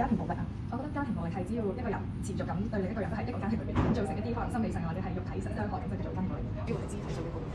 庭暴力啊？我覺得家庭暴力係只要一個人持續咁對另一個人，都係一個家庭裏邊造成一啲可能心理上或者係肉體上傷害，咁就叫做家庭暴力。主要係肢體上嘅暴力，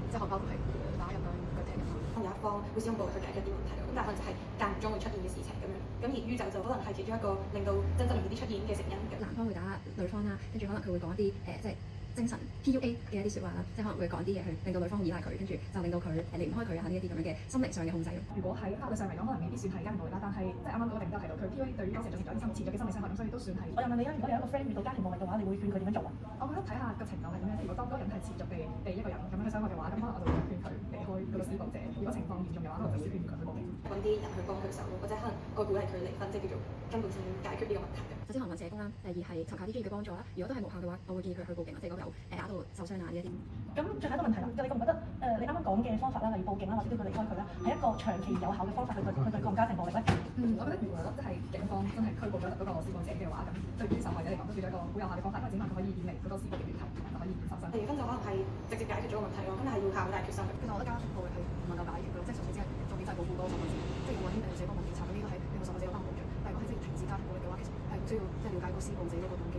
即係包括係打人啊、腳踢人啊。可能有一方會使用暴力去解決一啲問題，咁但係可能就係間唔中會出現嘅事情咁樣。咁而酗酒就可能係其中一個令到爭執容易啲出現嘅成因。男方會打女方啦，跟住可能佢會講一啲即係精神 PUA 嘅一啲説話啦，即係可能會講啲嘢去令到女方好依賴佢，跟住就令到佢離唔開佢啊呢一啲咁樣嘅心靈上嘅控制。如果喺法律上嚟講，可能未必算係家庭暴力啦，但係即係啱啱嗰個定都提到佢 PUA 對於當時造成咗一啲持續嘅心理傷害，咁所以都算係。我又問你啦，如果有一個 friend 遇到家庭暴力嘅話，你會勸佢點樣做啊？我覺得睇下個程度係點樣。如果當嗰個人係持續地被一個人咁樣去傷害嘅話，咁可能我就會勸佢離開嗰個施暴者。如果情況嚴重嘅話，可能就會勸佢去報警。揾啲人去幫佢手，或者可能個鼓勵佢離婚，即係叫做根本性解決呢個問題。首先可能揾社工啦，第二係尋求啲專業嘅幫助啦。如果都係無效嘅話，我會建議佢去報警啦，即係如果有打到受傷啊呢一啲。咁最後一個問題啦，你覺唔覺得你啱啱講嘅方法啦，例如報警啦，或者叫佢離開佢啦，係一個長期有效嘅方法去對抗家庭暴力咧？我覺得如果即係警方真係拘捕咗嗰個施暴者嘅話，咁對於受害者嚟講都叫做一個好有效嘅方法，因為只能佢可以遠離嗰個施暴嘅源頭，就可以減少傷。離婚就可能係直接解決咗個問題咯，咁係要靠好大決心。其實我覺得家庭暴力係唔能夠解決嘅，即係純粹只係重點就係保護嗰個受害者，即係要揾社幫揾調查，咁呢個係令到受害者有翻保障。但係如果係即係停止家庭暴力嘅話，其實係唔需要即係了解個施暴者嗰個動機。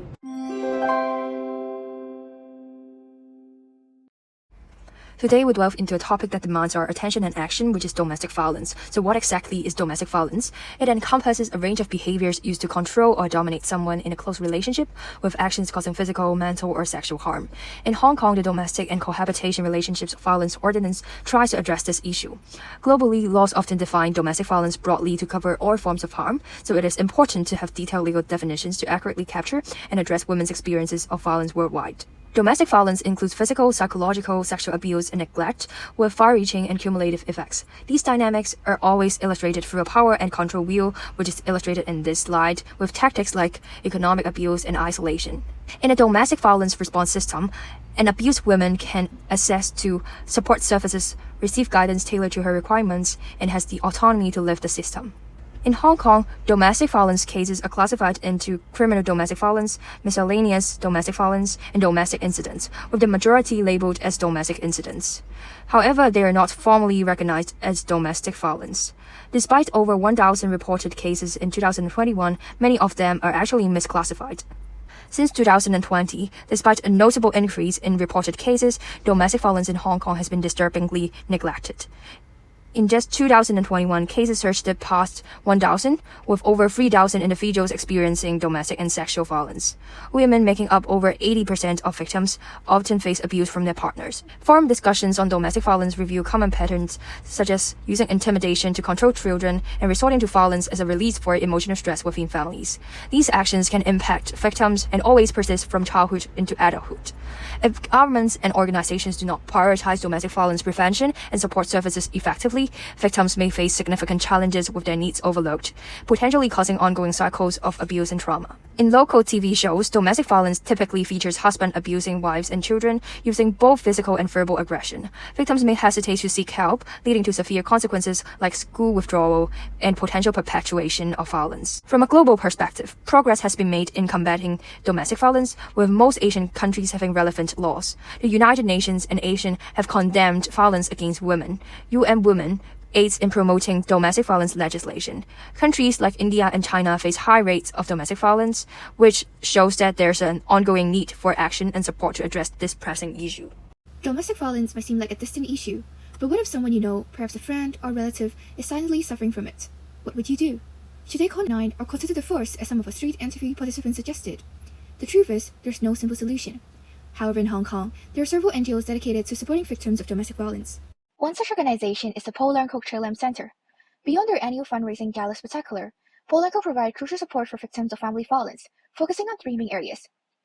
Today we delve into a topic that demands our attention and action, which is domestic violence. So what exactly is domestic violence? It encompasses a range of behaviors used to control or dominate someone in a close relationship, with actions causing physical, mental, or sexual harm. In Hong Kong, the Domestic and Cohabitation Relationships Violence Ordinance tries to address this issue. Globally, laws often define domestic violence broadly to cover all forms of harm, so it is important to have detailed legal definitions to accurately capture and address women's experiences of violence worldwide. Domestic violence includes physical, psychological, sexual abuse, and neglect, with far-reaching and cumulative effects. These dynamics are always illustrated through a power and control wheel, which is illustrated in this slide, with tactics like economic abuse and isolation. In a domestic violence response system, an abused woman can access to support services, receive guidance tailored to her requirements, and has the autonomy to live the system. In Hong Kong, domestic violence cases are classified into criminal domestic violence, miscellaneous domestic violence, and domestic incidents, with the majority labeled as domestic incidents. However, they are not formally recognized as domestic violence. Despite over 1,000 reported cases in 2021, many of them are actually misclassified. Since 2020, despite a notable increase in reported cases, domestic violence in Hong Kong has been disturbingly neglected. In just 2021, cases surged past 1,000, with over 3,000 individuals experiencing domestic and sexual violence. Women, making up over 80% of victims, often face abuse from their partners. Forum discussions on domestic violence reveal common patterns, such as using intimidation to control children and resorting to violence as a release for emotional stress within families. These actions can impact victims and always persist from childhood into adulthood. If governments and organizations do not prioritize domestic violence prevention and support services effectively, victims may face significant challenges with their needs overlooked, potentially causing ongoing cycles of abuse and trauma. In local TV shows, domestic violence typically features husbands abusing wives and children, using both physical and verbal aggression. Victims may hesitate to seek help, leading to severe consequences like school withdrawal and potential perpetuation of violence. From a global perspective, progress has been made in combating domestic violence, with most Asian countries having relevant laws. The United Nations and ASEAN have condemned violence against women. UN Women aids in promoting domestic violence legislation. Countries like India and China face high rates of domestic violence, which shows that there's an ongoing need for action and support to address this pressing issue. Domestic violence might seem like a distant issue, but what if someone you know, perhaps a friend or relative, is silently suffering from it? What would you do? Should they call 9 or consider the force, as some of our street interview participants suggested? The truth is, there's no simple solution. However, in Hong Kong, there are several NGOs dedicated to supporting victims of domestic violence. One such organization is the Po Leung Kok Chae Lam Center. Beyond their annual fundraising gala spectacular, Po Leung Kok provide crucial support for victims of family violence, focusing on 3 main areas.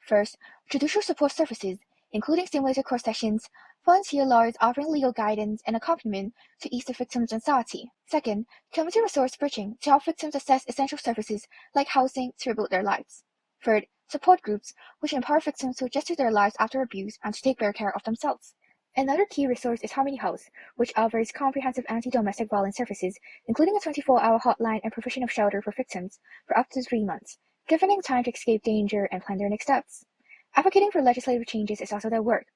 First, judicial support services, including simulated court sessions, volunteer lawyers offering legal guidance and accompaniment to ease the victim's anxiety. Second, community resource bridging to help victims access essential services like housing to rebuild their lives. Third, support groups, which empower victims to adjust to their lives after abuse and to take better care of themselves. Another key resource is Harmony House, which offers comprehensive anti-domestic violence services, including a 24-hour hotline and provision of shelter for victims for up to 3 months, giving them time to escape danger and plan their next steps. Advocating for legislative changes is also their work.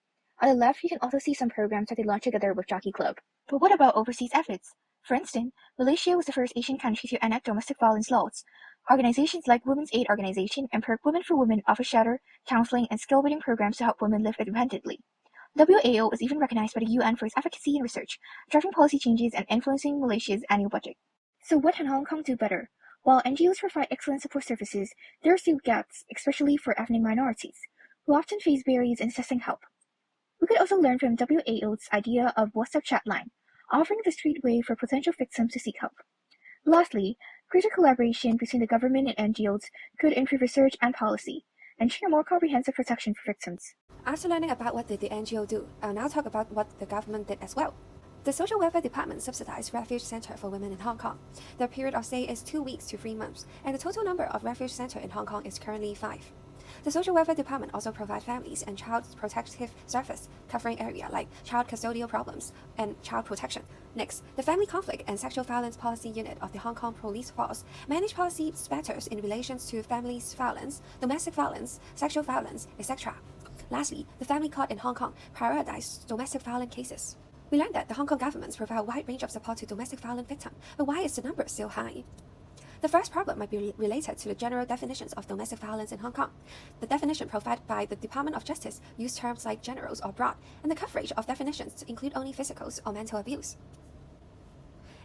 On the left, you can also see some programs that they launched together with Jockey Club. But what about overseas efforts? For instance, Malaysia was the first Asian country to enact domestic violence laws. Organizations like Women's Aid Organization and Women for Women offer shelter, counseling, and skill-building programs to help women live independently. WAO is even recognized by the UN for its advocacy and research, driving policy changes and influencing Malaysia's annual budget. So what can Hong Kong do better? While NGOs provide excellent support services, there are still gaps, especially for ethnic minorities, who often face barriers in accessing help. We could also learn from WAO's idea of WhatsApp chat line, offering the street way for potential victims to seek help. Lastly, greater collaboration between the government and NGOs could improve research and policy, ensure more comprehensive protection for victims. After learning about what did the NGO do, I'll now talk about what the government did as well. The Social Welfare Department subsidized Refuge Center for women in Hong Kong. Their period of stay is 2 weeks to 3 months, and the total number of refuge centers in Hong Kong is currently 5. The Social Welfare Department also provides families and child protective service, covering areas like child custodial problems and child protection. Next, the Family Conflict and Sexual Violence Policy Unit of the Hong Kong Police Force manage policy matters in relation to family violence, domestic violence, sexual violence, etc. Lastly, the Family Court in Hong Kong prioritizes domestic violence cases. We learned that the Hong Kong government provides a wide range of support to domestic violence victims, but why is the number still high? The first problem might be related to the general definitions of domestic violence in Hong Kong. The definition provided by the Department of Justice use terms like generals or broad, and the coverage of definitions include only physical or mental abuse.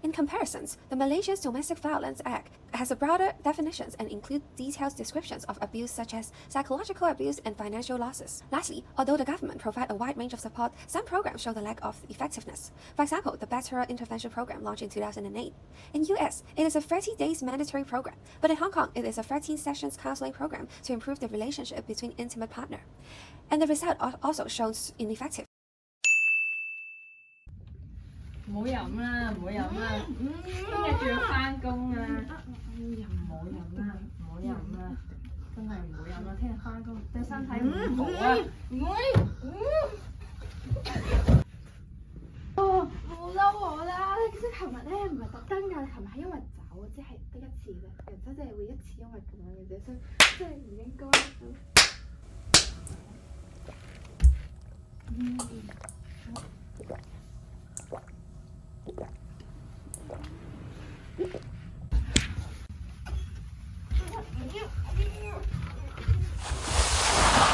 In comparisons, the Malaysia's Domestic Violence Act has a broader definitions and includes detailed descriptions of abuse such as psychological abuse and financial losses. Lastly, although the government provides a wide range of support, some programs show the lack of effectiveness. For example, the Better Intervention Program launched in 2008. In US, it is a 30 days mandatory program, but in Hong Kong, it is a 13 sessions counseling program to improve the relationship between intimate partner. And the result also shows ineffective. 唔好飲啦，唔好飲啦，聽日仲要返工啊！唔好飲啦，唔好飲啦，真係唔好飲啦！聽日返工對身體唔好啊！冇嬲我啦！即係琴日咧唔係特登㗎，琴日係因為酒，即係得一次啫，人生真係會一次因為咁樣嘅啫，所以即係唔應該。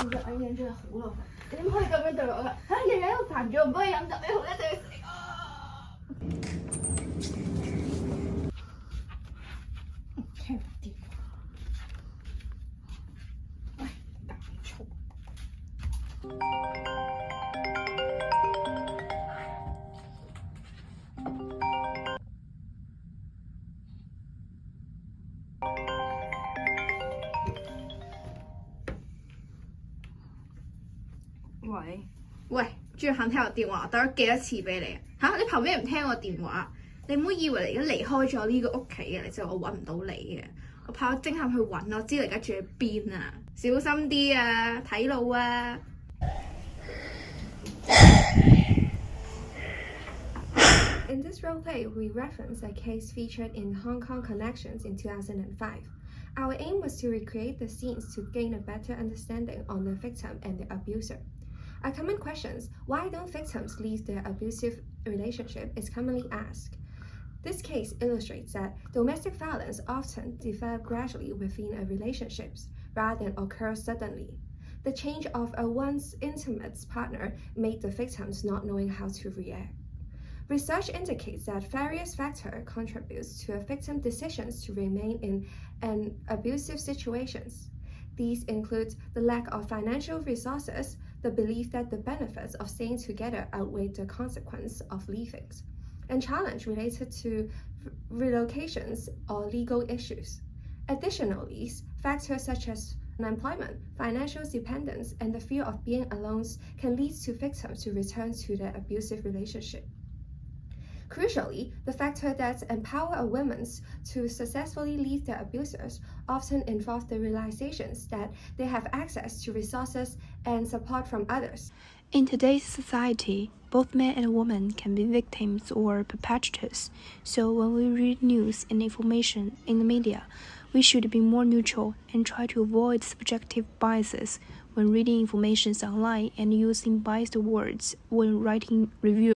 你隻眼鏡真係好咯，你點可以咁樣對我㗎？嚇，日日喺度煩住我唔幫你飲酒，你好一定要死啊！聽唔掂。喂，搞錯。喂，仲要肯聽我電話，打咗幾多次俾你啊？嚇，你憑咩唔聽我電話？你唔好以為你而家離開咗呢個屋企嘅，你就我揾唔到你嘅。我派我偵探去揾，我知你而家住喺邊啊！小心啲啊，睇路啊！ In this roleplay, we reference a case featured in Hong Kong Connections in 2005. Our aim was to recreate the scenes to gain a better understanding on the victim and the abuser. A common question, why don't victims leave their abusive relationship, is commonly asked. This case illustrates that domestic violence often develops gradually within a relationship, rather than occur suddenly. The change of a once intimate partner made the victims not knowing how to react. Research indicates that various factors contribute to a victim's decisions to remain in an abusive situation. These include the lack of financial resources, the belief that the benefits of staying together outweigh the consequence of leaving, and challenge related to relocations or legal issues. Additionally, factors such as unemployment, financial dependence, and the fear of being alone can lead to victims to return to their abusive relationship. Crucially, the factor that empower a woman to successfully leave their abusers often involve the realizations that they have access to resources and support from others. In today's society, both men and women can be victims or perpetrators. So when we read news and information in the media, we should be more neutral and try to avoid subjective biases when reading information online and using biased words when writing reviews.